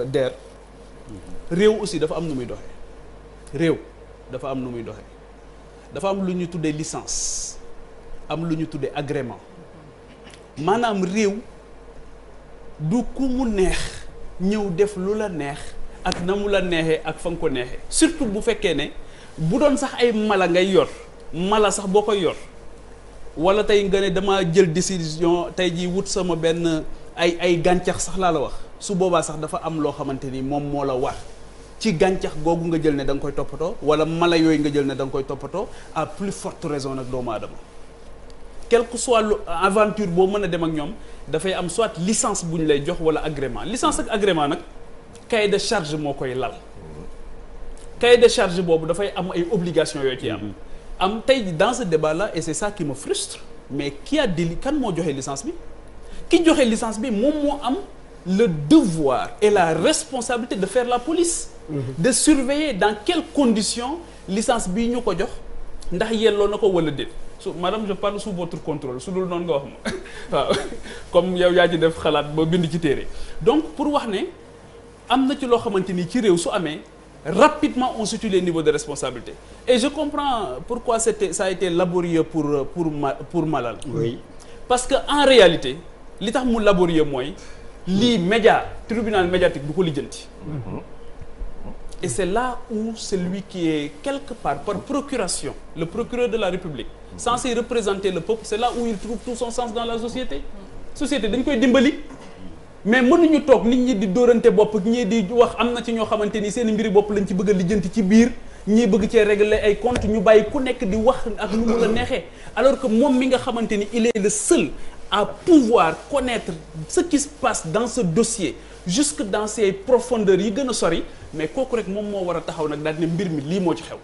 Der réew aussi dafa am nu muy doxee réew dafa am nu muy doxee dafa am lu ñu tuddee licence am lu ñu tuddee agrément maanaam réew du ku mu neex ñëw def lu la neex ak na mu la neexee ak fa nga ko neexee surtout bu fekkee ne bu doon sax ay mala ngay yor mala sax boo koy yor wala tey nga ne dama jël décision tey jii wut sama benn ay gàncax sax laa la wax su boobaa sax dafa am loo xamante ni moom moo la war ci gàncax googu nga jël ne da nga koy toppatoo wala mala yooyu nga jël ne da nga koy toppatoo à plus forte raison nag doomu aadama quel que soit lu aventure boo mën a dem ak ñoom dafay am soit licence bu ñu lay jox wala agrément licence ak agrément nag cahier de charge moo koy lal cahier de charge boobu dafay am ay obligations yoo ci am tey dans ce débat là et c'est ça qui me frustre mais qui a dit kan moo joxe licence bi ki joxe licence bi moom moo am le devoir et la responsabilité de faire la police de surveiller dans quelles conditions licence bii ñu ko jox ndax yelloo na ko wala déet madame je parle sous votre contrôle su dul noonu nga wax ma waaw comme yow yaa ci def xalaat ba bind ci téere donc pour wax ne am na ci loo xamante ni ci réew su amee rapidement on situe les niveaux de responsabilité et je comprends pourquoi ça a été laborieux pour Malal. Oui. Parce que en réalité li tax mu laborieux mooy lii tribunal médiatique du ko lijjanti. Et c'est là où celui qui est quelque part par procuration, le procureur de la République, censé représenter le peuple, c'est là où il trouve tout son sens dans la société. Société dañ koy dimbali mais mënuñu toog nit ñi di dóorante bopp ñii di wax am na ci ñoo xamante ni seen mbiri bopp lañ ci bëgg a lijjanti ci biir ñii bëgg cee régler ay compte ñu bàyyi ku nekk di wax ak nu mu la neexee alors que moom mi nga xamante ni il est le seul à pouvoir connaître ce qui se passe dans ce dossier jusque dans ses profondeurs yi gën a sori mais kooku rek moom moo war a taxaw nag daal ne mbir mi lii moo ci xew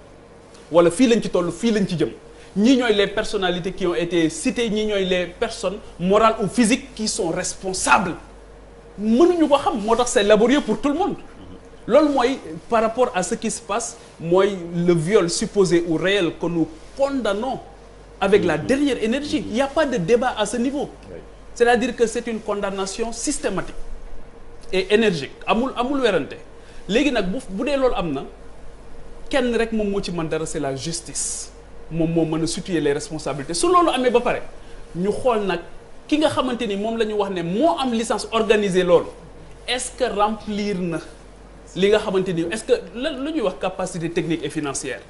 wala fii lañ ci toll fii lañ ci jëm ñii ñooy les personnalités qui ont été citées ñii ñooy les personnes morales ou physiques qui sont responsables mënuñu ko xam moo tax c'est laborieux pour tout le monde loolu mooy par rapport à ce qui se passe mooy le viol supposé ou réel que nous condamnons avec la dernière énergie il y a pas de débat à ce niveau c'est-à-dire que c'est une condamnation systématique et énergique amul werante léegi nag bu dee loolu am na kenn rek moom moo ci mën dara c'est la justice moom moo mën a situer les responsabilités su loolu amee ba pare ñu xool nag ki nga xamante ni moom la ñu wax ne moo am licence organisée loolu est-ce que remplir na li nga xamante ni est-ce que la ñuy wax capacité technique et financière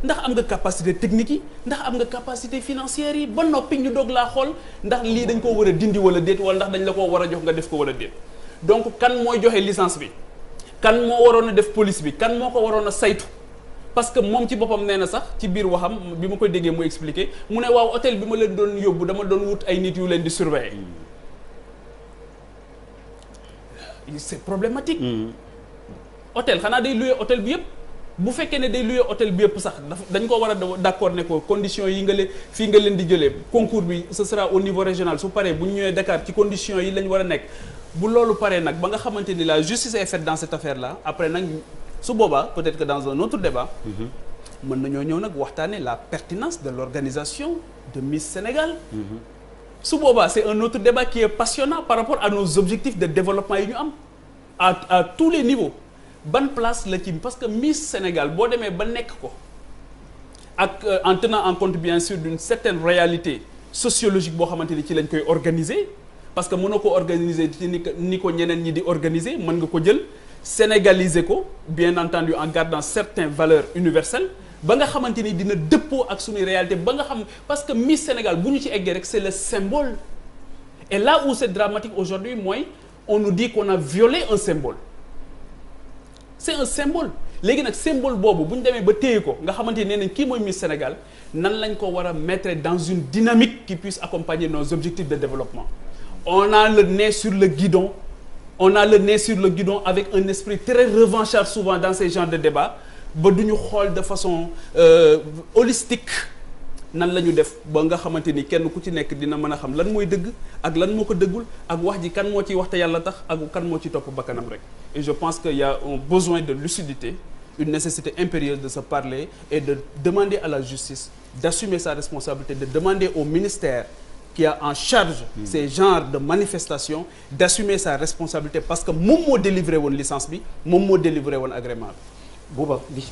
ndax am nga capacité technique yi ndax am nga capacité financière yi ba noppi ñu doog laa xool ndax lii dañ koo war a dindi wala déet wala ndax dañ la koo war a jox nga def ko wala déet donc kan mooy joxe licence bi kan moo waroon a def police bi kan moo ko waroon a saytu parce que moom ci boppam nee na sax ci biir waxam bi ma koy déggee mu expliqué mu ne waaw hôtel bi ma leen doon yóbbu dama doon wut ay nit yu leen di surveiller c'est problématique hôtel xanaa day louer hôtel bi yëpp bu fekkee ne day louer hôtel bi yëpp sax dañ ko war a d'accord ne ko conditions yi nga leen fii nga leen di jëlee concours bi ce sera au niveau régional su paree bu ñu ñëwee Dakar ci conditions yi lañ war a nekk bu loolu paree nag ba nga xamante ni la justice est faite dans cette affaire là après nag su boobaa peut-être que dans un autre débat mën nañoo ñëw nag waxtaane la pertinence de l'organisation de Miss Sénégal su boobaa c'est un autre débat qui est passionnant par rapport à nos objectifs de développement yi ñu am à tous les niveaux ban place la ci parce que Miss Sénégal boo demee ba nekk ko ak en tenant en compte bien sûr d'une certaine réalité sociologique boo xamante ni ci lañ koy organiser parce que mënoo ko organiser ci ni ko ñeneen ñi di organiser mën nga ko jël sénégaliser ko bien entendu en gardant certaines valeurs universelles ba nga xamante ni dina dëppoo ak suñuy réalité ba nga xam parce que Miss Sénégal bu ñu ci eggee rek c'est le symbole et là où c'est dramatique aujourd'hui mooy on nous dit qu'on a violé un symbole c'est un symbole léegi nag symbole boobu bu ñu demee ba téye ko nga xamante ni nee nañ kii mooy Miss Sénégal nan lañ ko war a mettre dans une dynamique qui puisse accompagner nos objectifs de développement on a le nez sur le guidon avec un esprit très revanchard souvent dans ces genres de débats ba du ñu xool de façon holistique nan la ñu def ba nga xamante ni kenn ku ci nekk dina mën a xam lan mooy dëgg ak lan moo ko dëggul ak wax ji kan moo ciy wax te yàlla tax ak kan moo ci topp bakkanam rek et je pense qu'il y a un besoin de lucidité une nécessité impérieuse de se parler et de demander à la justice d'assumer sa responsabilité de demander au ministère qui a en charge ces genres de manifestations d'assumer sa responsabilité parce que moom moo délivré woon licence bi moom moo délivré woon agrément bi.